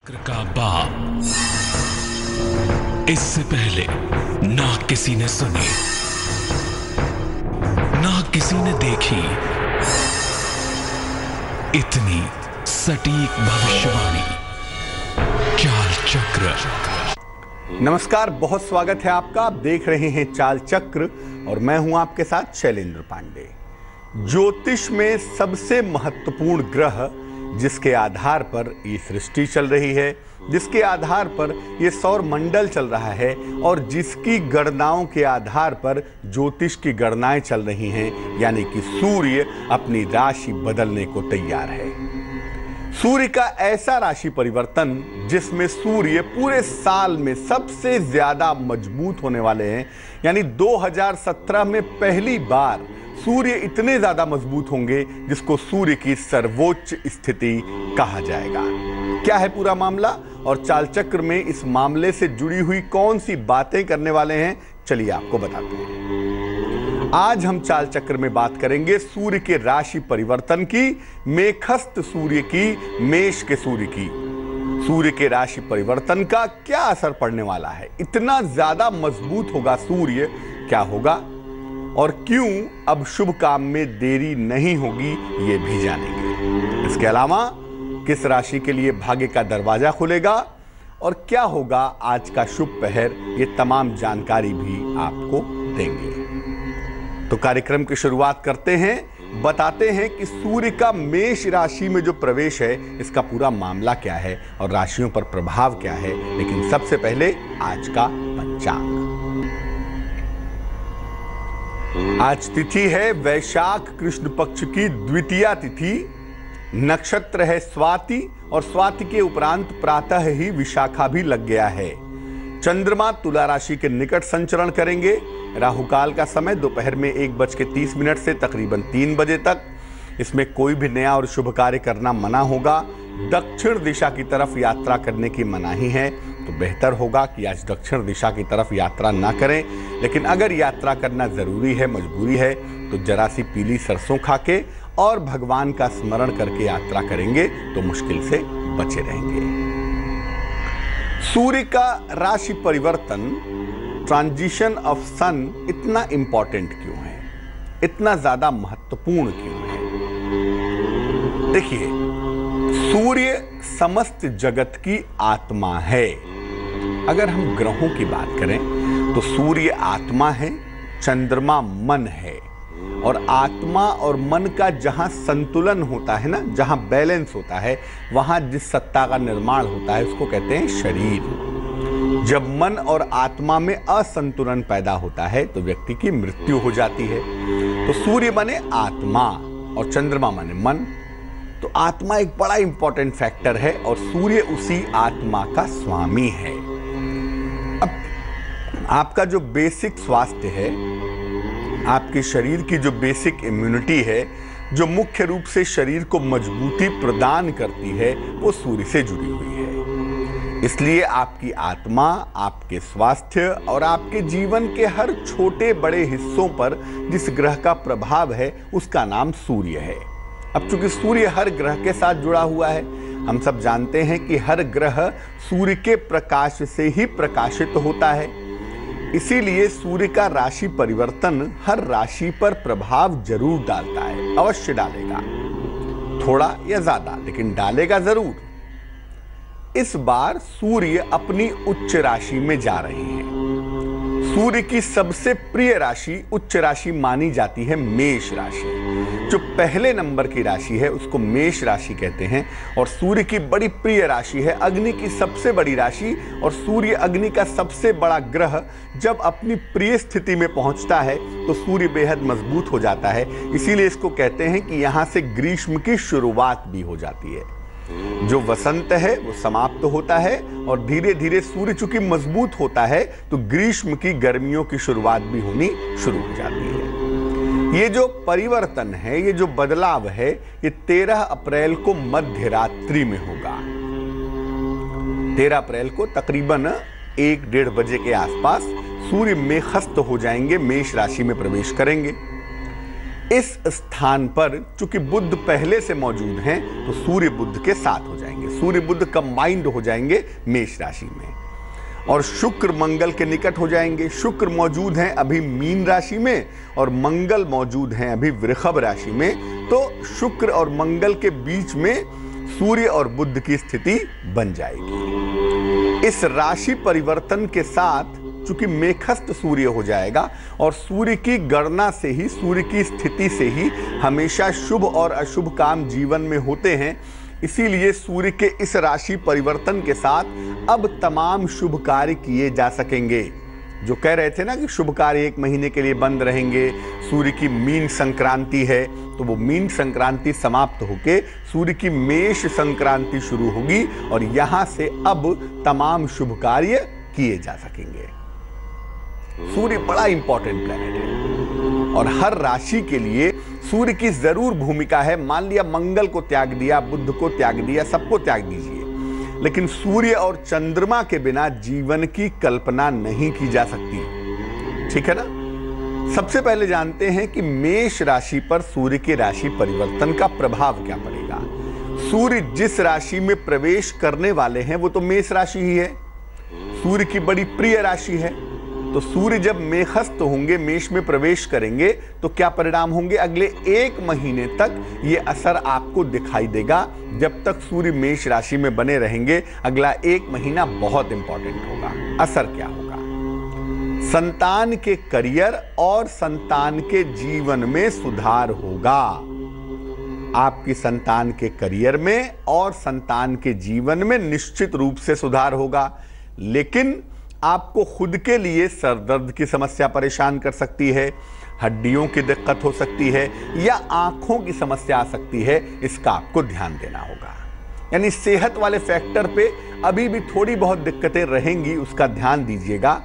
का बाप इससे पहले ना किसी ने सुनी ना किसी ने देखी इतनी सटीक भविष्यवाणी। चाल चक्र। नमस्कार, बहुत स्वागत है आपका। आप देख रहे हैं चाल चक्र और मैं हूं आपके साथ शैलेंद्र पांडे। ज्योतिष में सबसे महत्वपूर्ण ग्रह जिसके आधार पर ये सृष्टि चल रही है, जिसके आधार पर ये सौर मंडल चल रहा है और जिसकी गणनाओं के आधार पर ज्योतिष की गणनाएं चल रही हैं, यानी कि सूर्य अपनी राशि बदलने को तैयार है। सूर्य का ऐसा राशि परिवर्तन जिसमें सूर्य पूरे साल में सबसे ज्यादा मजबूत होने वाले हैं, यानी 2017 में पहली बार सूर्य इतने ज्यादा मजबूत होंगे जिसको सूर्य की सर्वोच्च स्थिति कहा जाएगा। क्या है पूरा मामला और चाल चक्र में इस मामले से जुड़ी हुई कौन सी बातें करने वाले हैं, चलिए आपको बताते हैं। आज हम चाल चक्र में बात करेंगे सूर्य के राशि परिवर्तन की, मेखस्त सूर्य की, मेष के सूर्य की। सूर्य के राशि परिवर्तन का क्या असर पड़ने वाला है, इतना ज्यादा मजबूत होगा सूर्य, क्या होगा और क्यों अब शुभ काम में देरी नहीं होगी, ये भी जानेंगे। इसके अलावा किस राशि के लिए भाग्य का दरवाजा खुलेगा और क्या होगा आज का शुभ पहर, ये तमाम जानकारी भी आपको देंगे। तो कार्यक्रम की शुरुआत करते हैं, बताते हैं कि सूर्य का मेष राशि में जो प्रवेश है इसका पूरा मामला क्या है और राशियों पर प्रभाव क्या है। लेकिन सबसे पहले आज का पंचांग। आज तिथि है वैशाख कृष्ण पक्ष की द्वितीया तिथि, नक्षत्र है स्वाति और स्वाति के उपरांत प्रातः ही विशाखा भी लग गया है। चंद्रमा तुला राशि के निकट संचरण करेंगे। राहुकाल का समय दोपहर में 1:30 से तकरीबन 3 बजे तक। इसमें कोई भी नया और शुभ कार्य करना मना होगा। दक्षिण दिशा की तरफ यात्रा करने की मनाही है, तो बेहतर होगा कि आज दक्षिण दिशा की तरफ यात्रा ना करें। लेकिन अगर यात्रा करना जरूरी है, मजबूरी है, तो जरा सी पीली सरसों खा के और भगवान का स्मरण करके यात्रा करेंगे तो मुश्किल से बचे रहेंगे। सूर्य का राशि परिवर्तन, ट्रांजिशन ऑफ सन इतना इंपॉर्टेंट क्यों है, इतना ज्यादा महत्वपूर्ण क्यों है? देखिए, सूर्य समस्त जगत की आत्मा है। अगर हम ग्रहों की बात करें तो सूर्य आत्मा है, चंद्रमा मन है और आत्मा और मन का जहां संतुलन होता है ना, जहां बैलेंस होता है, वहां जिस सत्ता का निर्माण होता है उसको कहते हैं शरीर। जब मन और आत्मा में असंतुलन पैदा होता है तो व्यक्ति की मृत्यु हो जाती है। तो सूर्य माने आत्मा और चंद्रमा माने मन। तो आत्मा एक बड़ा इंपॉर्टेंट फैक्टर है और सूर्य उसी आत्मा का स्वामी है। अब आपका जो बेसिक स्वास्थ्य है, आपके शरीर की जो बेसिक इम्यूनिटी है, जो मुख्य रूप से शरीर को मजबूती प्रदान करती है, वो सूर्य से जुड़ी हुई है। इसलिए आपकी आत्मा, आपके स्वास्थ्य और आपके जीवन के हर छोटे बड़े हिस्सों पर जिस ग्रह का प्रभाव है उसका नाम सूर्य है। अब चूंकि सूर्य हर ग्रह के साथ जुड़ा हुआ है, हम सब जानते हैं कि हर ग्रह सूर्य के प्रकाश से ही प्रकाशित होता है। इसीलिए सूर्य का राशि परिवर्तन हर राशि पर प्रभाव जरूर डालता है, अवश्य डालेगा, थोड़ा या ज्यादा, लेकिन डालेगा जरूर। इस बार सूर्य अपनी उच्च राशि में जा रहे हैं। सूर्य की सबसे प्रिय राशि, उच्च राशि मानी जाती है मेष राशि। जो पहले नंबर की राशि है उसको मेष राशि कहते हैं और सूर्य की बड़ी प्रिय राशि है, अग्नि की सबसे बड़ी राशि। और सूर्य अग्नि का सबसे बड़ा ग्रह जब अपनी प्रिय स्थिति में पहुंचता है तो सूर्य बेहद मजबूत हो जाता है। इसीलिए इसको कहते हैं कि यहां से ग्रीष्म की शुरुआत भी हो जाती है। जो वसंत है वो समाप्त होता है और धीरे धीरे सूर्य चूंकि मजबूत होता है तो ग्रीष्म की गर्मियों की शुरुआत भी होनी शुरू हो जाती है। ये जो परिवर्तन है, ये जो बदलाव है, ये 13 अप्रैल को मध्य रात्रि में होगा। 13 अप्रैल को तकरीबन 1-1:30 बजे के आसपास सूर्य मेखस्त हो जाएंगे, मेष राशि में प्रवेश करेंगे। इस स्थान पर चूंकि बुध पहले से मौजूद हैं तो सूर्य बुध के साथ हो जाएंगे, सूर्य बुध कंबाइंड हो जाएंगे मेष राशि में, और शुक्र मंगल के निकट हो जाएंगे। शुक्र मौजूद हैं अभी मीन राशि में और मंगल मौजूद हैं अभी वृषभ राशि में, तो शुक्र और मंगल के बीच में सूर्य और बुध की स्थिति बन जाएगी। इस राशि परिवर्तन के साथ चूंकि मेखस्त सूर्य हो जाएगा और सूर्य की गणना से ही, सूर्य की स्थिति से ही हमेशा शुभ और अशुभ काम जीवन में होते हैं, इसीलिए सूर्य के इस राशि परिवर्तन के साथ अब तमाम शुभ कार्य किए जा सकेंगे। जो कह रहे थे ना कि शुभ कार्य 1 महीने के लिए बंद रहेंगे, सूर्य की मीन संक्रांति है, तो वो मीन संक्रांति समाप्त होके सूर्य की मेष संक्रांति शुरू होगी और यहां से अब तमाम शुभ कार्य किए जा सकेंगे। सूर्य बड़ा इंपॉर्टेंट प्लैनेट है और हर राशि के लिए सूर्य की जरूर भूमिका है। मान लिया मंगल को त्याग दिया, बुध को त्याग दिया, सबको त्याग दीजिए, लेकिन सूर्य और चंद्रमा के बिना जीवन की कल्पना नहीं की जा सकती। ठीक है ना? सबसे पहले जानते हैं कि मेष राशि पर सूर्य के राशि परिवर्तन का प्रभाव क्या पड़ेगा। सूर्य जिस राशि में प्रवेश करने वाले हैं वो तो मेष राशि ही है, सूर्य की बड़ी प्रिय राशि है। तो सूर्य जब मेखस्त होंगे, मेष में प्रवेश करेंगे, तो क्या परिणाम होंगे? अगले 1 महीने तक ये असर आपको दिखाई देगा। जब तक सूर्य मेष राशि में बने रहेंगे, अगला 1 महीना बहुत इंपॉर्टेंट होगा। असर क्या होगा? संतान के करियर और संतान के जीवन में सुधार होगा। आपकी संतान के करियर में और संतान के जीवन में निश्चित रूप से सुधार होगा, लेकिन आपको खुद के लिए सर दर्द की समस्या परेशान कर सकती है, हड्डियों की दिक्कत हो सकती है या आंखों की समस्या आ सकती है, इसका आपको ध्यान देना होगा। यानी सेहत वाले फैक्टर पे अभी भी थोड़ी बहुत दिक्कतें रहेंगी, उसका ध्यान दीजिएगा।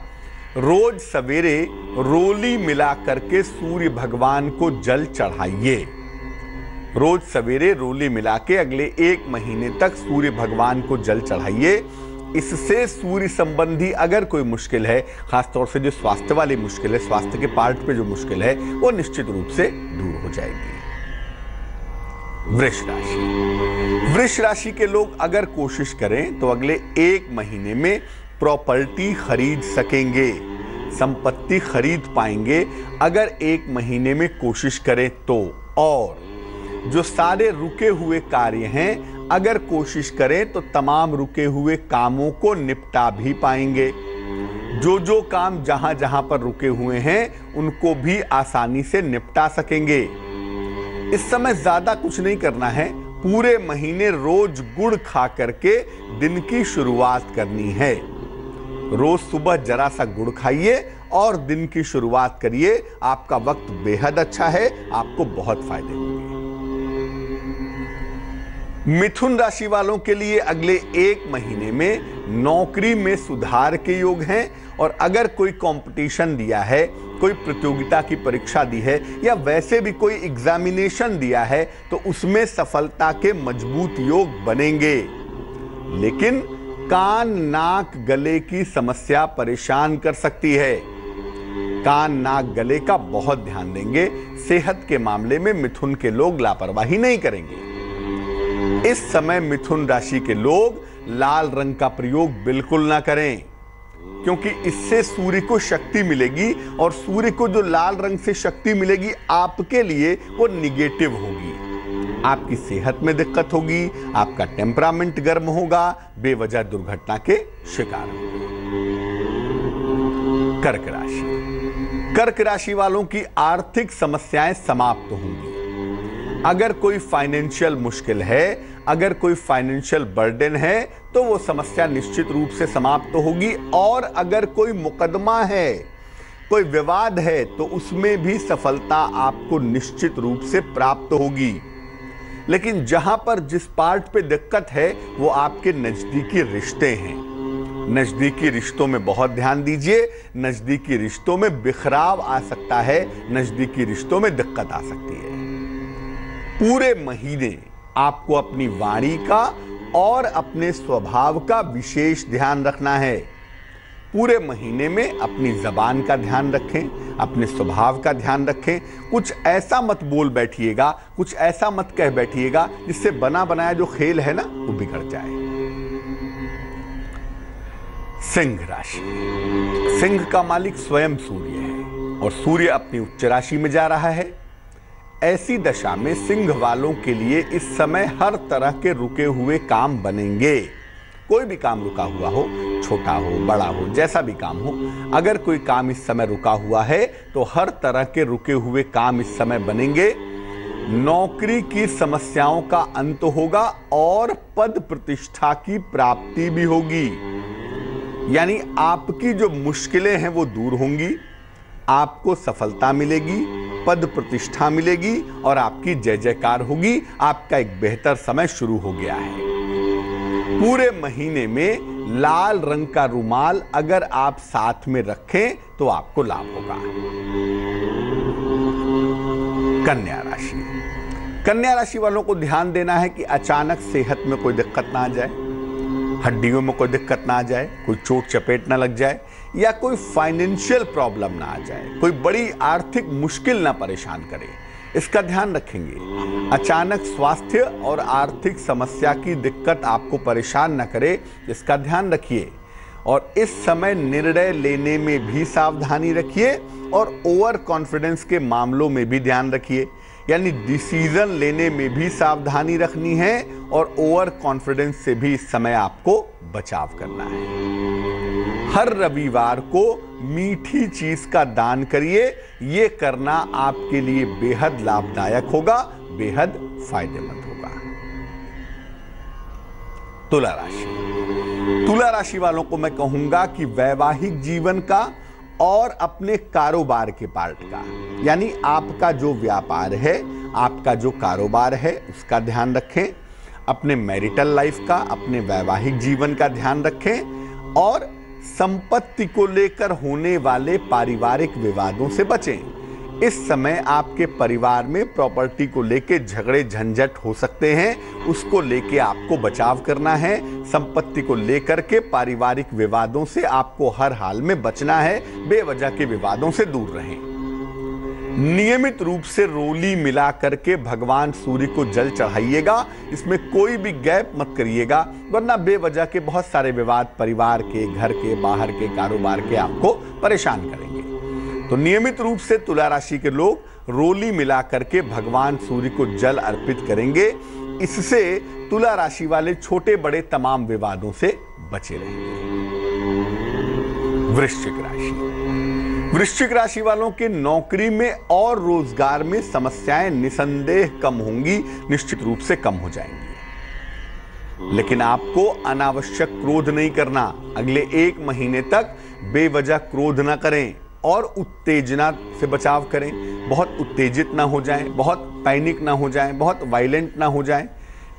रोज सवेरे रोली मिला करके सूर्य भगवान को जल चढ़ाइए। रोज सवेरे रोली मिला के अगले 1 महीने तक सूर्य भगवान को जल चढ़ाइए। इससे सूर्य संबंधी अगर कोई मुश्किल है, खासतौर से जो स्वास्थ्य वाली मुश्किल है, स्वास्थ्य के पार्ट पे जो मुश्किल है, वो निश्चित रूप से दूर हो जाएगी। वृष राशि, वृष राशि के लोग अगर कोशिश करें तो अगले 1 महीने में प्रॉपर्टी खरीद सकेंगे, संपत्ति खरीद पाएंगे अगर 1 महीने में कोशिश करें तो। और जो सारे रुके हुए कार्य हैं, अगर कोशिश करें तो तमाम रुके हुए कामों को निपटा भी पाएंगे। जो काम जहां जहां पर रुके हुए हैं उनको भी आसानी से निपटा सकेंगे। इस समय ज्यादा कुछ नहीं करना है, पूरे महीने रोज गुड़ खा करके दिन की शुरुआत करनी है। रोज सुबह जरा सा गुड़ खाइए और दिन की शुरुआत करिए। आपका वक्त बेहद अच्छा है, आपको बहुत फायदे होंगे। मिथुन राशि वालों के लिए अगले 1 महीने में नौकरी में सुधार के योग हैं और अगर कोई कंपटीशन दिया है, कोई प्रतियोगिता की परीक्षा दी है या वैसे भी कोई एग्जामिनेशन दिया है तो उसमें सफलता के मजबूत योग बनेंगे। लेकिन कान नाक गले की समस्या परेशान कर सकती है। कान नाक गले का बहुत ध्यान देंगे। सेहत के मामले में मिथुन के लोग लापरवाही नहीं करेंगे। इस समय मिथुन राशि के लोग लाल रंग का प्रयोग बिल्कुल ना करें, क्योंकि इससे सूर्य को शक्ति मिलेगी और सूर्य को जो लाल रंग से शक्ति मिलेगी आपके लिए वो निगेटिव होगी। आपकी सेहत में दिक्कत होगी, आपका टेम्परामेंट गर्म होगा, बेवजह दुर्घटना के शिकार होंगे। कर्क राशि, कर्क राशि वालों की आर्थिक समस्याएं समाप्त होंगी। अगर कोई फाइनेंशियल मुश्किल है, अगर कोई फाइनेंशियल बर्डन है तो वो समस्या निश्चित रूप से समाप्त होगी। और अगर कोई मुकदमा है, कोई विवाद है, तो उसमें भी सफलता आपको निश्चित रूप से प्राप्त होगी। लेकिन जहां पर जिस पार्ट पे दिक्कत है वो आपके नजदीकी रिश्ते हैं। नजदीकी रिश्तों में बहुत ध्यान दीजिए। नजदीकी रिश्तों में बिखराव आ सकता है, नजदीकी रिश्तों में दिक्कत आ सकती है। पूरे महीने आपको अपनी वाणी का और अपने स्वभाव का विशेष ध्यान रखना है। पूरे महीने में अपनी जबान का ध्यान रखें, अपने स्वभाव का ध्यान रखें। कुछ ऐसा मत बोल बैठिएगा, कुछ ऐसा मत कह बैठिएगा जिससे बना बनाया जो खेल है ना वो बिगड़ जाए। सिंह राशि, सिंह का मालिक स्वयं सूर्य है और सूर्य अपनी उच्च राशि में जा रहा है। ऐसी दशा में सिंह वालों के लिए इस समय हर तरह के रुके हुए काम बनेंगे। कोई भी काम रुका हुआ हो, छोटा हो बड़ा हो, जैसा भी काम हो, अगर कोई काम इस समय रुका हुआ है तो हर तरह के रुके हुए काम इस समय बनेंगे। नौकरी की समस्याओं का अंत होगा और पद प्रतिष्ठा की प्राप्ति भी होगी। यानी आपकी जो मुश्किलें हैं वो दूर होंगी, आपको सफलता मिलेगी, पद प्रतिष्ठा मिलेगी और आपकी जय जयकार होगी। आपका एक बेहतर समय शुरू हो गया है। पूरे महीने में लाल रंग का रुमाल अगर आप साथ में रखें तो आपको लाभ होगा। कन्या राशि, कन्या राशि वालों को ध्यान देना है कि अचानक सेहत में कोई दिक्कत ना आ जाए, हड्डियों में कोई दिक्कत ना आ जाए, कोई चोट चपेट ना लग जाए या कोई फाइनेंशियल प्रॉब्लम ना आ जाए, कोई बड़ी आर्थिक मुश्किल ना परेशान करे, इसका ध्यान रखेंगे। अचानक स्वास्थ्य और आर्थिक समस्या की दिक्कत आपको परेशान ना करे, इसका ध्यान रखिए। और इस समय निर्णय लेने में भी सावधानी रखिए और ओवर कॉन्फिडेंस के मामलों में भी ध्यान रखिए। यानी डिसीजन लेने में भी सावधानी रखनी है और ओवर कॉन्फिडेंस से भी इस समय आपको बचाव करना है। हर रविवार को मीठी चीज का दान करिए, ये करना आपके लिए बेहद लाभदायक होगा, बेहद फायदेमंद होगा। तुला राशि, तुला राशि वालों को मैं कहूंगा कि वैवाहिक जीवन का और अपने कारोबार के पार्ट का, यानी आपका जो व्यापार है, आपका जो कारोबार है उसका ध्यान रखें, अपने मैरिटल लाइफ का, अपने वैवाहिक जीवन का ध्यान रखें और संपत्ति को लेकर होने वाले पारिवारिक विवादों से बचें। इस समय आपके परिवार में प्रॉपर्टी को लेकर झगड़े झंझट हो सकते हैं, उसको लेके आपको बचाव करना है। संपत्ति को लेकर के पारिवारिक विवादों से आपको हर हाल में बचना है, बेवजह के विवादों से दूर रहें। नियमित रूप से रोली मिला करके भगवान सूर्य को जल चढ़ाइएगा, इसमें कोई भी गैप मत करिएगा, वरना बेवजह के बहुत सारे विवाद परिवार के, घर के, बाहर के, कारोबार के आपको परेशान करेंगे। तो नियमित रूप से तुला राशि के लोग रोली मिला करके भगवान सूर्य को जल अर्पित करेंगे, इससे तुला राशि वाले छोटे बड़े तमाम विवादों से बचे रहेंगे। वृश्चिक राशि, वृश्चिक राशि वालों के नौकरी में और रोजगार में समस्याएं निसंदेह कम होंगी, निश्चित रूप से कम हो जाएंगी। लेकिन आपको अनावश्यक क्रोध नहीं करना। अगले 1 महीने तक बेवजह क्रोध ना करें और उत्तेजना से बचाव करें। बहुत उत्तेजित ना हो जाएं, बहुत पैनिक ना हो जाएं, बहुत वायलेंट ना हो जाएं,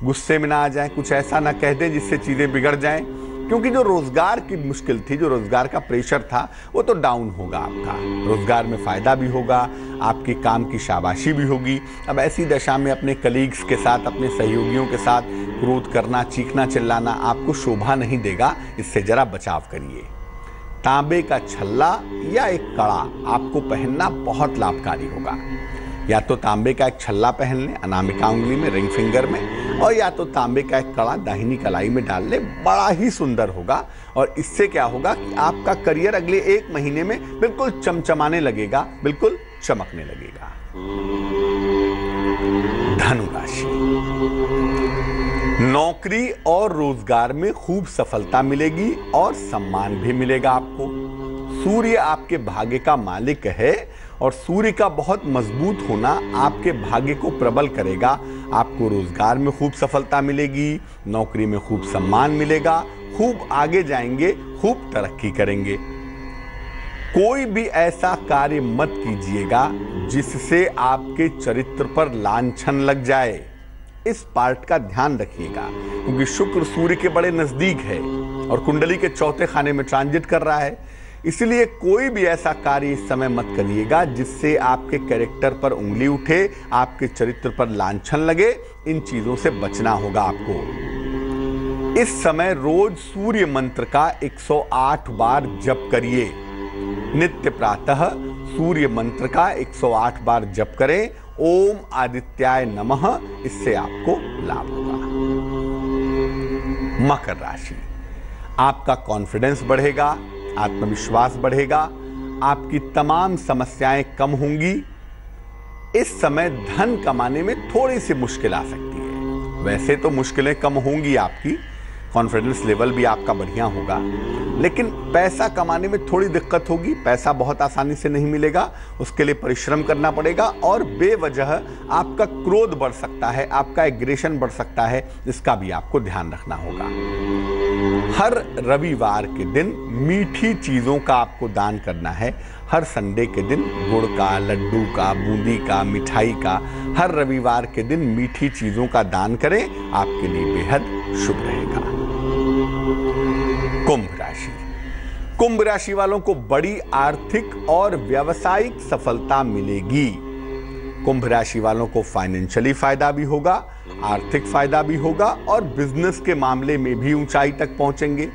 गुस्से में ना आ जाएं, कुछ ऐसा ना कह दें जिससे चीजें बिगड़ जाएं। क्योंकि जो रोजगार की मुश्किल थी, जो रोजगार का प्रेशर था, वो तो डाउन होगा। आपका रोजगार में फायदा भी होगा, आपके काम की शाबाशी भी होगी। अब ऐसी दशा में अपने कलीग्स के साथ, अपने सहयोगियों के साथ क्रोध करना, चीखना चिल्लाना आपको शोभा नहीं देगा, इससे जरा बचाव करिए। तांबे का छल्ला या एक कड़ा आपको पहनना बहुत लाभकारी होगा। या तो तांबे का एक छल्ला पहन लें अनामिका उंगली में, रिंग फिंगर में, और या तो तांबे का एक कड़ा दाहिनी कलाई में डाल लें, बड़ा ही सुंदर होगा। और इससे क्या होगा कि आपका करियर अगले 1 महीने में बिल्कुल चमचमाने लगेगा, बिल्कुल चमकने लगेगा। धनु राशि, नौकरी और रोजगार में खूब सफलता मिलेगी और सम्मान भी मिलेगा आपको। सूर्य आपके भाग्य का मालिक है और सूर्य का बहुत मजबूत होना आपके भाग्य को प्रबल करेगा। आपको रोजगार में खूब सफलता मिलेगी, नौकरी में खूब सम्मान मिलेगा, खूब आगे जाएंगे, खूब तरक्की करेंगे। कोई भी ऐसा कार्य मत कीजिएगा जिससे आपके चरित्र पर लांछन लग जाए। इस पार्ट का ध्यान रखिएगा, क्योंकि शुक्र सूर्य के बड़े नजदीक है और कुंडली के 4थे खाने में ट्रांजिट कर रहा है। इसलिए कोई भी ऐसा कार्य इस समय मत करिएगा जिससे आपके कैरेक्टर पर उंगली उठे, आपके चरित्र पर लांछन लगे। इन चीजों से बचना होगा आपको। इस समय रोज सूर्य मंत्र का 108 बार जप करिए। नित्य प्रातः सूर्य मंत्र का 108 बार जप करें, ओम आदित्याय नमः, इससे आपको लाभ होगा। मकर राशि, आपका कॉन्फिडेंस बढ़ेगा, आत्मविश्वास बढ़ेगा, आपकी तमाम समस्याएं कम होंगी। इस समय धन कमाने में थोड़ी सी मुश्किल आ सकती है। वैसे तो मुश्किलें कम होंगी, आपकी कॉन्फिडेंस लेवल भी आपका बढ़िया होगा, लेकिन पैसा कमाने में थोड़ी दिक्कत होगी। पैसा बहुत आसानी से नहीं मिलेगा, उसके लिए परिश्रम करना पड़ेगा और बेवजह आपका क्रोध बढ़ सकता है, आपका एग्रेशन बढ़ सकता है, इसका भी आपको ध्यान रखना होगा। हर रविवार के दिन मीठी चीजों का आपको दान करना है। हर संडे के दिन गुड़ का, लड्डू का, बूंदी का, मिठाई का, हर रविवार के दिन मीठी चीजों का दान करें, आपके लिए बेहद शुभ रहेगा। कुंभ राशि, कुंभ राशि वालों को बड़ी आर्थिक और व्यावसायिक सफलता मिलेगी। कुंभ राशि वालों को फाइनेंशियली फायदा भी होगा, आर्थिक फायदा भी होगा और बिजनेस के मामले में भी ऊंचाई तक पहुंचेंगे।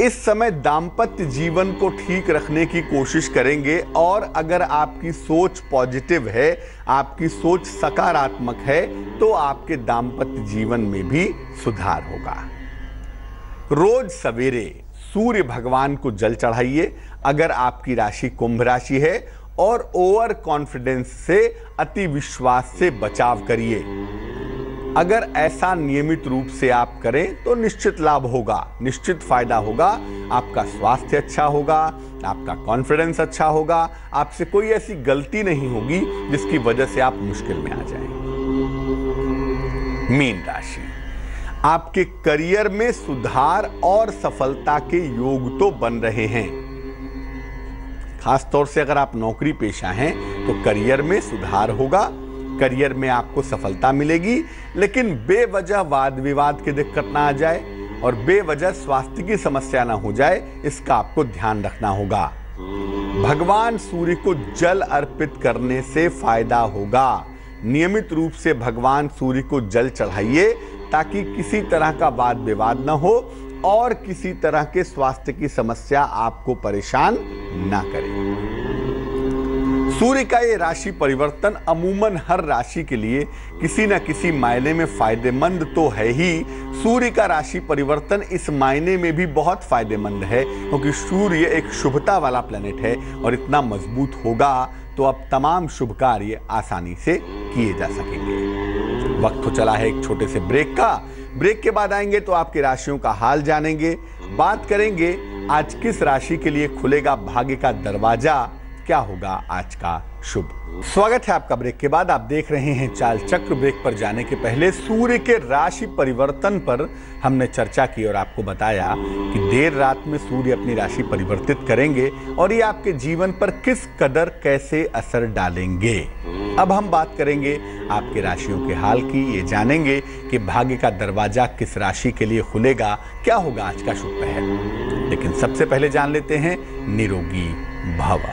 इस समय दांपत्य जीवन को ठीक रखने की कोशिश करेंगे और अगर आपकी सोच पॉजिटिव है, आपकी सोच सकारात्मक है, तो आपके दांपत्य जीवन में भी सुधार होगा। रोज सवेरे सूर्य भगवान को जल चढ़ाइए अगर आपकी राशि कुंभ राशि है, और ओवर कॉन्फिडेंस से, अति विश्वास से बचाव करिए। अगर ऐसा नियमित रूप से आप करें तो निश्चित लाभ होगा, निश्चित फायदा होगा। आपका स्वास्थ्य अच्छा होगा, आपका कॉन्फिडेंस अच्छा होगा, आपसे कोई ऐसी गलती नहीं होगी जिसकी वजह से आप मुश्किल में आ जाएं। मीन राशि, आपके करियर में सुधार और सफलता के योग तो बन रहे हैं। खासतौर से अगर आप नौकरी पेशा हैं तो करियर में सुधार होगा, करियर में आपको सफलता मिलेगी, लेकिन बेवजह वाद विवाद की दिक्कत ना आ जाए और बेवजह स्वास्थ्य की समस्या ना हो जाए, इसका आपको ध्यान रखना होगा। भगवान सूर्य को जल अर्पित करने से फायदा होगा। नियमित रूप से भगवान सूर्य को जल चढ़ाइए ताकि किसी तरह का वाद विवाद ना हो और किसी तरह के स्वास्थ्य की समस्या आपको परेशान ना करे। सूर्य का ये राशि परिवर्तन अमूमन हर राशि के लिए किसी न किसी मायने में फायदेमंद तो है ही। सूर्य का राशि परिवर्तन इस मायने में भी बहुत फायदेमंद है क्योंकि सूर्य एक शुभता वाला प्लेनेट है और इतना मजबूत होगा तो अब तमाम शुभ कार्य आसानी से किए जा सकेंगे। वक्त तो चला है एक छोटे से ब्रेक का। ब्रेक के बाद आएंगे तो आपकी राशियों का हाल जानेंगे, बात करेंगे आज किस राशि के लिए खुलेगा भाग्य का दरवाजा, क्या होगा आज का शुभ। स्वागत है आपका ब्रेक के बाद। आप देख रहे हैं चाल चक्र। ब्रेक पर जाने के पहले सूर्य के राशि परिवर्तन पर हमने चर्चा की और आपको बताया कि देर रात में सूर्य अपनी राशि परिवर्तित करेंगे और ये आपके जीवन पर किस कदर कैसे असर डालेंगे। अब हम बात करेंगे आपके राशियों के हाल की, ये जानेंगे कि भाग्य का दरवाजा किस राशि के लिए खुलेगा, क्या होगा आज का शुभ पहर। लेकिन सबसे पहले जान लेते हैं निरोगी भव।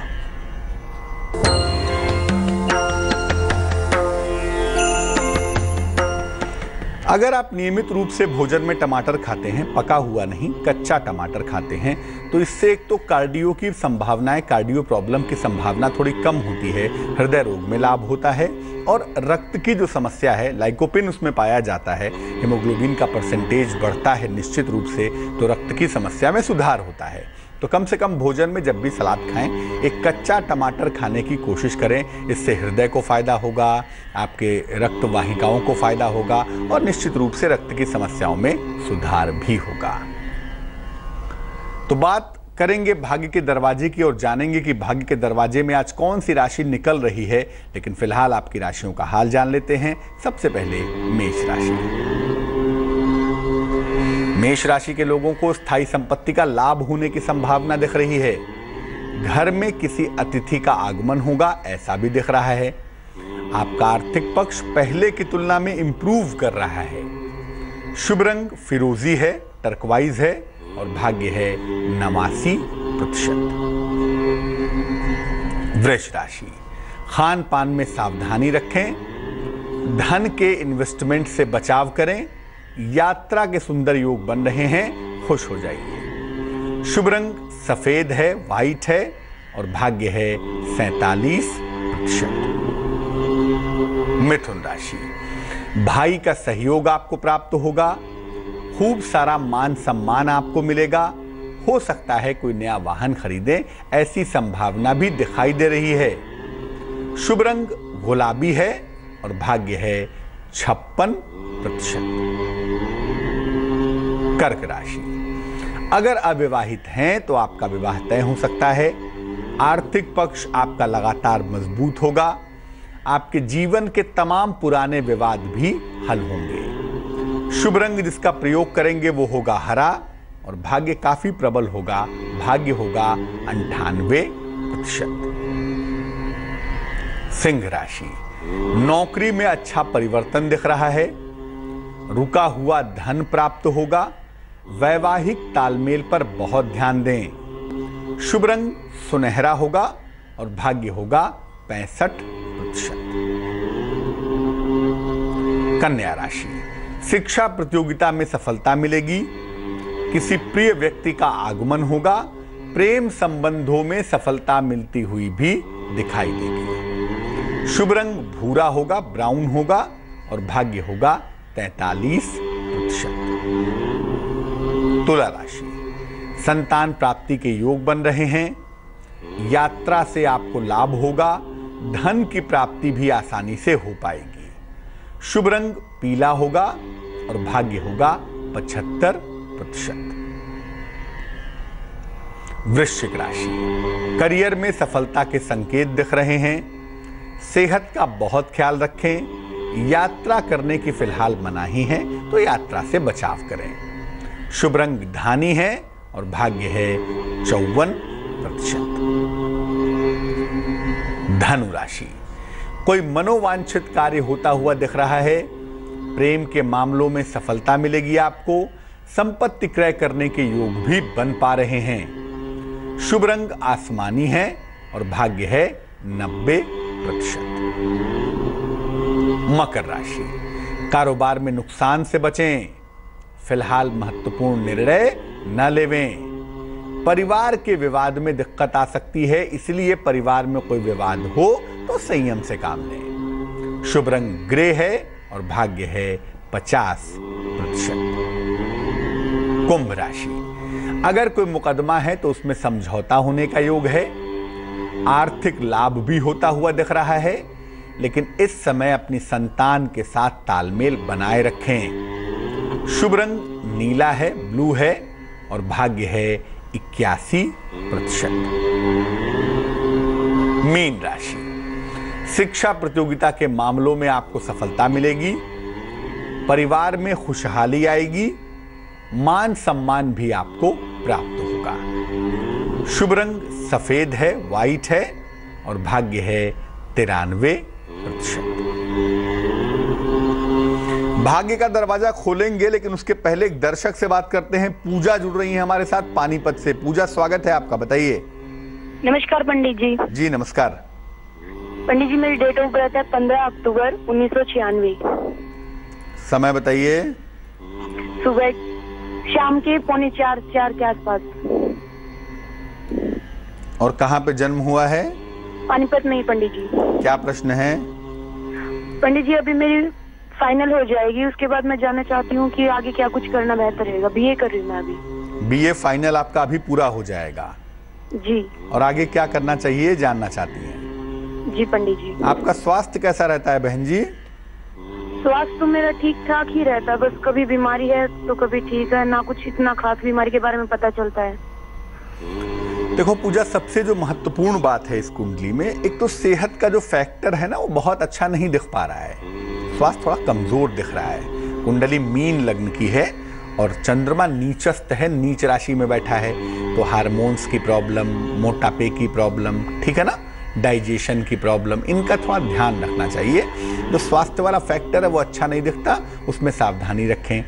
अगर आप नियमित रूप से भोजन में टमाटर खाते हैं, पका हुआ नहीं कच्चा टमाटर खाते हैं, तो इससे एक तो कार्डियो की संभावनाएं, कार्डियो प्रॉब्लम की संभावना थोड़ी कम होती है, हृदय रोग में लाभ होता है और रक्त की जो समस्या है, लाइकोपिन उसमें पाया जाता है, हीमोग्लोबिन का परसेंटेज बढ़ता है निश्चित रूप से, तो रक्त की समस्या में सुधार होता है। तो कम से कम भोजन में जब भी सलाद खाएं, एक कच्चा टमाटर खाने की कोशिश करें। इससे हृदय को फायदा होगा, आपके रक्त वाहिकाओं को फायदा होगा और निश्चित रूप से रक्त की समस्याओं में सुधार भी होगा। तो बात करेंगे भाग्य के दरवाजे की और जानेंगे कि भाग्य के दरवाजे में आज कौन सी राशि निकल रही है। लेकिन फिलहाल आपकी राशियों का हाल जान लेते हैं। सबसे पहले मेष राशि। मेष राशि के लोगों को स्थायी संपत्ति का लाभ होने की संभावना दिख रही है। घर में किसी अतिथि का आगमन होगा, ऐसा भी दिख रहा है। आपका आर्थिक पक्ष पहले की तुलना में इंप्रूव कर रहा है। शुभ रंग फिरोजी है, टर्कवाइज है और भाग्य है 89%। वृष राशि, खान पान में सावधानी रखें, धन के इन्वेस्टमेंट से बचाव करें, यात्रा के सुंदर योग बन रहे हैं, खुश हो जाइए। शुभ रंग सफेद है, व्हाइट है और भाग्य है 47%। मिथुन राशि, भाई का सहयोग आपको प्राप्त होगा, खूब सारा मान सम्मान आपको मिलेगा, हो सकता है कोई नया वाहन खरीदे, ऐसी संभावना भी दिखाई दे रही है। शुभ रंग गुलाबी है और भाग्य है 56%। कर्क राशि, अगर अविवाहित हैं तो आपका विवाह तय हो सकता है। आर्थिक पक्ष आपका लगातार मजबूत होगा। आपके जीवन के तमाम पुराने विवाद भी हल होंगे। शुभ रंग जिसका प्रयोग करेंगे वो होगा हरा और भाग्य काफी प्रबल होगा, भाग्य होगा 98%। सिंह राशि, नौकरी में अच्छा परिवर्तन दिख रहा है, रुका हुआ धन प्राप्त होगा, वैवाहिक तालमेल पर बहुत ध्यान दें। शुभ रंग सुनहरा होगा और भाग्य होगा 65%। कन्या राशि, शिक्षा प्रतियोगिता में सफलता मिलेगी, किसी प्रिय व्यक्ति का आगमन होगा, प्रेम संबंधों में सफलता मिलती हुई भी दिखाई देगी। शुभ रंग भूरा होगा, ब्राउन होगा और भाग्य होगा 43%। तुला राशि, संतान प्राप्ति के योग बन रहे हैं, यात्रा से आपको लाभ होगा, धन की प्राप्ति भी आसानी से हो पाएगी। शुभ रंग पीला होगा और भाग्य होगा 75%। वृश्चिक राशि, करियर में सफलता के संकेत दिख रहे हैं, सेहत का बहुत ख्याल रखें, यात्रा करने की फिलहाल मनाही है तो यात्रा से बचाव करें। शुभ रंग धानी है और भाग्य है 54%। धनु राशि, कोई मनोवांछित कार्य होता हुआ दिख रहा है, प्रेम के मामलों में सफलता मिलेगी आपको, संपत्ति क्रय करने के योग भी बन पा रहे हैं। शुभ रंग आसमानी है और भाग्य है 90%। मकर राशि, कारोबार में नुकसान से बचें, फिलहाल महत्वपूर्ण निर्णय न लेवें, परिवार के विवाद में दिक्कत आ सकती है, इसलिए परिवार में कोई विवाद हो तो संयम से काम लें। शुभ रंग ग्रे है और भाग्य है 50%। कुंभ राशि, अगर कोई मुकदमा है तो उसमें समझौता होने का योग है, आर्थिक लाभ भी होता हुआ दिख रहा है, लेकिन इस समय अपनी संतान के साथ तालमेल बनाए रखें। शुभ रंग नीला है, ब्लू है और भाग्य है 81%। मीन राशि, शिक्षा प्रतियोगिता के मामलों में आपको सफलता मिलेगी, परिवार में खुशहाली आएगी, मान सम्मान भी आपको प्राप्त होगा। शुभ रंग सफेद है, व्हाइट है और भाग्य है 93%। भाग्य का दरवाजा खोलेंगे, लेकिन उसके पहले एक दर्शक से बात करते हैं। पूजा जुड़ रही है हमारे साथ पानीपत से। पूजा, स्वागत है आपका, बताइए। नमस्कार पंडित जी। जी नमस्कार। पंडित जी, मेरी डेट ऑफ बर्थ है 15 अक्टूबर 1996। समय बताइए। सुबह शाम के 3:45 के आसपास। और कहाँ पे जन्म हुआ है? पानीपत में ही पंडित जी। क्या प्रश्न है? पंडित जी, अभी मेरी फाइनल हो जाएगी, उसके बाद मैं जानना चाहती हूँ कि आगे क्या कुछ करना बेहतर रहेगा। बीए कर रही हूँ मैं अभी। बीए फाइनल आपका अभी पूरा हो जाएगा जी। और आगे क्या करना चाहिए जानना चाहती हैं? जी पंडित जी। आपका स्वास्थ्य कैसा रहता है बहन जी? स्वास्थ्य तो मेरा ठीक ठाक ही रहता है, बस कभी बीमारी है तो कभी ठीक है, ना कुछ इतना खास बीमारी के बारे में पता चलता है। देखो पूजा, सबसे जो महत्वपूर्ण बात है इस कुंडली में, एक तो सेहत का जो फैक्टर है ना, वो बहुत अच्छा नहीं दिख पा रहा है, स्वास्थ्य थोड़ा कमजोर दिख रहा है। कुंडली मीन लग्न की है और चंद्रमा नीचस्थ है, नीच राशि में बैठा है, तो हार्मोन्स की प्रॉब्लम, मोटापे की प्रॉब्लम, ठीक है ना, डाइजेशन की प्रॉब्लम, इनका थोड़ा ध्यान रखना चाहिए। जो स्वास्थ्य वाला फैक्टर है वो अच्छा नहीं दिखता, उसमें सावधानी रखें।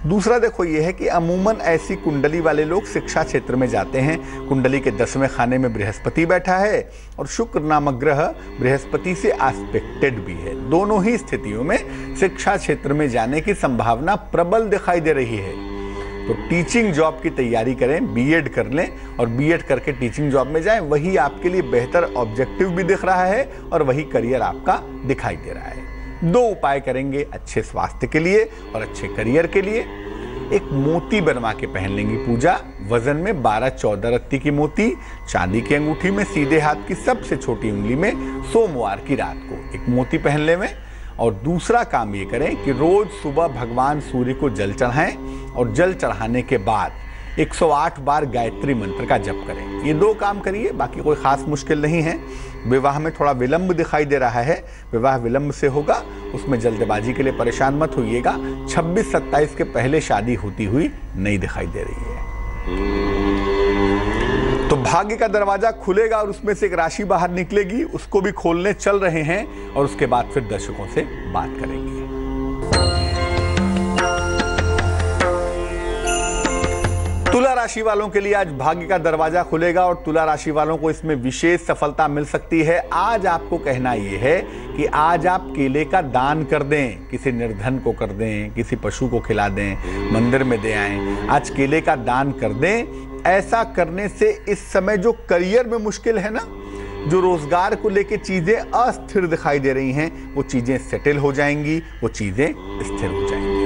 दूसरा देखो ये है कि अमूमन ऐसी कुंडली वाले लोग शिक्षा क्षेत्र में जाते हैं। कुंडली के 10वें खाने में बृहस्पति बैठा है और शुक्र नामक ग्रह बृहस्पति से एस्पेक्टेड भी है। दोनों ही स्थितियों में शिक्षा क्षेत्र में जाने की संभावना प्रबल दिखाई दे रही है। तो टीचिंग जॉब की तैयारी करें, बीएड कर लें और बीएड करके टीचिंग जॉब में जाएं। वही आपके लिए बेहतर ऑब्जेक्टिव भी दिख रहा है और वही करियर आपका दिखाई दे रहा है। 2 उपाय करेंगे अच्छे स्वास्थ्य के लिए और अच्छे करियर के लिए। एक मोती बनवा के पहन लेंगी पूजा, वजन में 12-14 रत्ती की मोती, चांदी की अंगूठी में, सीधे हाथ की सबसे छोटी उंगली में, सोमवार की रात को एक मोती पहन लें। और दूसरा काम ये करें कि रोज सुबह भगवान सूर्य को जल चढ़ाएं और जल चढ़ाने के बाद 108 बार गायत्री मंत्र का जप करें। ये 2 काम करिए, बाकी कोई खास मुश्किल नहीं है। विवाह में थोड़ा विलंब दिखाई दे रहा है, विवाह विलंब से होगा, उसमें जल्दबाजी के लिए परेशान मत होइएगा। 26-27 के पहले शादी होती हुई नहीं दिखाई दे रही है। तो भाग्य का दरवाजा खुलेगा और उसमें से एक राशि बाहर निकलेगी, उसको भी खोलने चल रहे हैं और उसके बाद फिर दर्शकों से बात करेंगे। तुला राशि वालों के लिए आज भाग्य का दरवाजा खुलेगा और तुला राशि वालों को इसमें विशेष सफलता मिल सकती है। आज आपको कहना यह है कि आज आप केले का दान कर दें, किसी निर्धन को कर दें, किसी पशु को खिला दें, मंदिर में दे आएं। आज केले का दान कर दें। ऐसा करने से इस समय जो करियर में मुश्किल है ना, जो रोजगार को लेके चीजें अस्थिर दिखाई दे रही हैं, वो चीजें सेटल हो जाएंगी, वो चीजें स्थिर हो जाएंगी।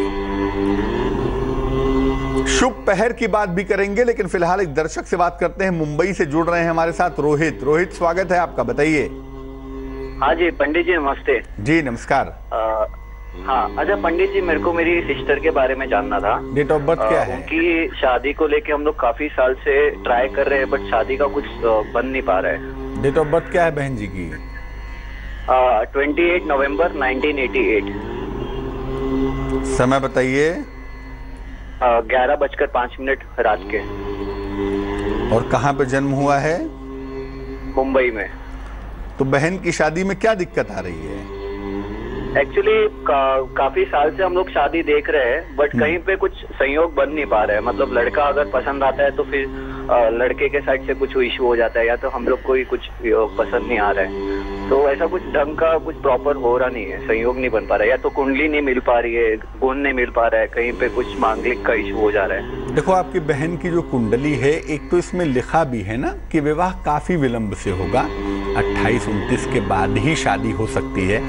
शुभ पहर की बात भी करेंगे, लेकिन फिलहाल एक दर्शक से बात करते हैं। मुंबई से जुड़ रहे हैं हमारे साथ रोहित। रोहित, स्वागत है आपका, बताइए। हाँ जी पंडित जी, नमस्ते। जी नमस्कार। हाँ, अच्छा पंडित जी, मेरे को मेरी सिस्टर के बारे में जानना था। डेट ऑफ बर्थ क्या है? उनकी शादी को लेके हम लोग काफी साल से ट्राई कर रहे हैं, बट शादी का कुछ बन नहीं पा रहा है। डेट ऑफ बर्थ क्या है बहन जी की? 28 नवंबर 1988। समय बताइए। 11:05 रात के। और कहाँ पे जन्म हुआ है? मुंबई में। तो बहन की शादी में क्या दिक्कत आ रही है? एक्चुअली काफी साल से हम लोग शादी देख रहे हैं, बट कहीं पे कुछ संयोग बन नहीं पा रहा है। मतलब लड़का अगर पसंद आता है तो फिर लड़के के साइड से कुछ इशू हो जाता है, या तो हम लोग को ही कुछ पसंद नहीं आ रहा है। तो ऐसा कुछ ढंग का कुछ प्रॉपर हो रहा नहीं है, संयोग नहीं बन पा रहा है, या तो कुंडली नहीं मिल पा रही है, गुण नहीं मिल पा रहा है, कहीं पे कुछ मांगलिक का इशू हो जा रहा है। देखो, आपकी बहन की जो कुंडली है, एक तो इसमें लिखा भी है ना कि विवाह काफी विलंब से होगा, 28-29 के बाद ही शादी हो सकती है।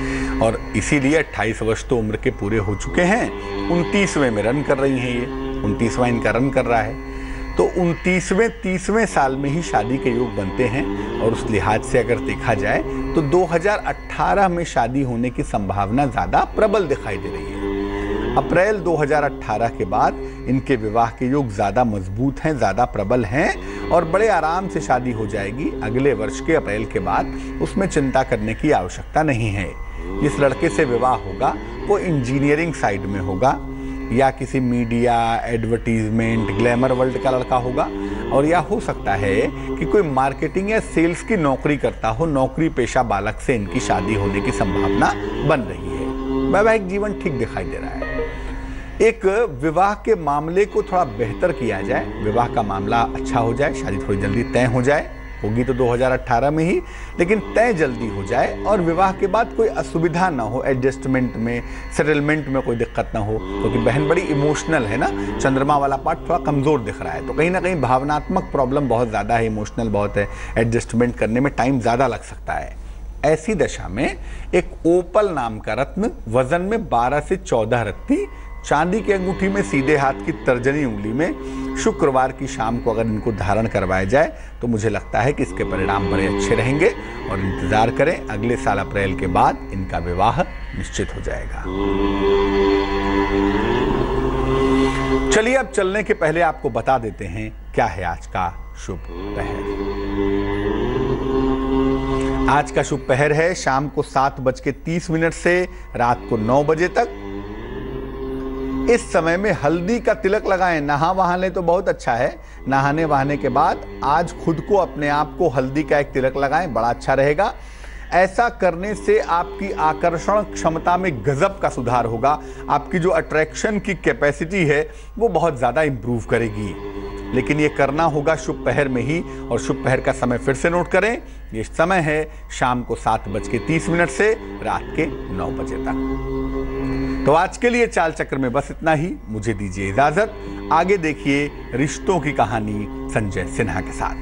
और इसीलिए 28 वर्ष तो उम्र के पूरे हो चुके हैं, 29वें में रन कर रही हैं, ये 29वां इनका रन कर रहा है। तो 29वें 30वें साल में ही शादी के योग बनते हैं। और उस लिहाज से अगर देखा जाए तो 2018 में शादी होने की संभावना ज्यादा प्रबल दिखाई दे रही है। अप्रैल 2018 के बाद इनके विवाह के योग ज्यादा मजबूत हैं, ज्यादा प्रबल हैं और बड़े आराम से शादी हो जाएगी अगले वर्ष के अप्रैल के बाद। उसमें चिंता करने की आवश्यकता नहीं है। जिस लड़के से विवाह होगा वो इंजीनियरिंग साइड में होगा, या किसी मीडिया, एडवर्टीजमेंट, ग्लैमर वर्ल्ड का लड़का होगा, और या हो सकता है कि कोई मार्केटिंग या सेल्स की नौकरी करता हो। नौकरी पेशा बालक से इनकी शादी होने की संभावना बन रही है। वैवाहिक जीवन ठीक दिखाई दे रहा है। एक विवाह के मामले को थोड़ा बेहतर किया जाए, विवाह का मामला अच्छा हो जाए, शादी थोड़ी जल्दी तय हो जाए, होगी तो 2018 में ही, लेकिन तय जल्दी हो जाए और विवाह के बाद कोई असुविधा ना हो, एडजस्टमेंट में, सेटलमेंट में कोई दिक्कत ना हो। क्योंकि बहन बड़ी इमोशनल है ना, चंद्रमा वाला पार्ट थोड़ा कमजोर दिख रहा है, तो कहीं ना कहीं भावनात्मक प्रॉब्लम बहुत ज़्यादा है, इमोशनल बहुत है, एडजस्टमेंट करने में टाइम ज़्यादा लग सकता है। ऐसी दशा में एक ओपल नाम का रत्न, वजन में 12 से 14 रत्ती, चांदी की अंगूठी में, सीधे हाथ की तर्जनी उंगली में, शुक्रवार की शाम को अगर इनको धारण करवाया जाए तो मुझे लगता है कि इसके परिणाम बड़े अच्छे रहेंगे। और इंतजार करें, अगले साल अप्रैल के बाद इनका विवाह निश्चित हो जाएगा। चलिए, अब चलने के पहले आपको बता देते हैं क्या है आज का शुभ पहर। आज का शुभ पहर है शाम को 7:30 से रात को 9 बजे तक। इस समय में हल्दी का तिलक लगाएं। नहा वहा लें तो बहुत अच्छा है। नहाने वहाने के बाद आज खुद को, अपने आप को हल्दी का एक तिलक लगाएं, बड़ा अच्छा रहेगा। ऐसा करने से आपकी आकर्षण क्षमता में गजब का सुधार होगा। आपकी जो अट्रैक्शन की कैपेसिटी है वो बहुत ज़्यादा इंप्रूव करेगी। लेकिन ये करना होगा शुभ पहर में ही। और शुभ पहर का समय फिर से नोट करें, ये समय है शाम को 7:30 से रात के 9 बजे तक। तो आज के लिए चाल चक्र में बस इतना ही। मुझे दीजिए इजाजत। आगे देखिए रिश्तों की कहानी संजय सिन्हा के साथ।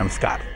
नमस्कार।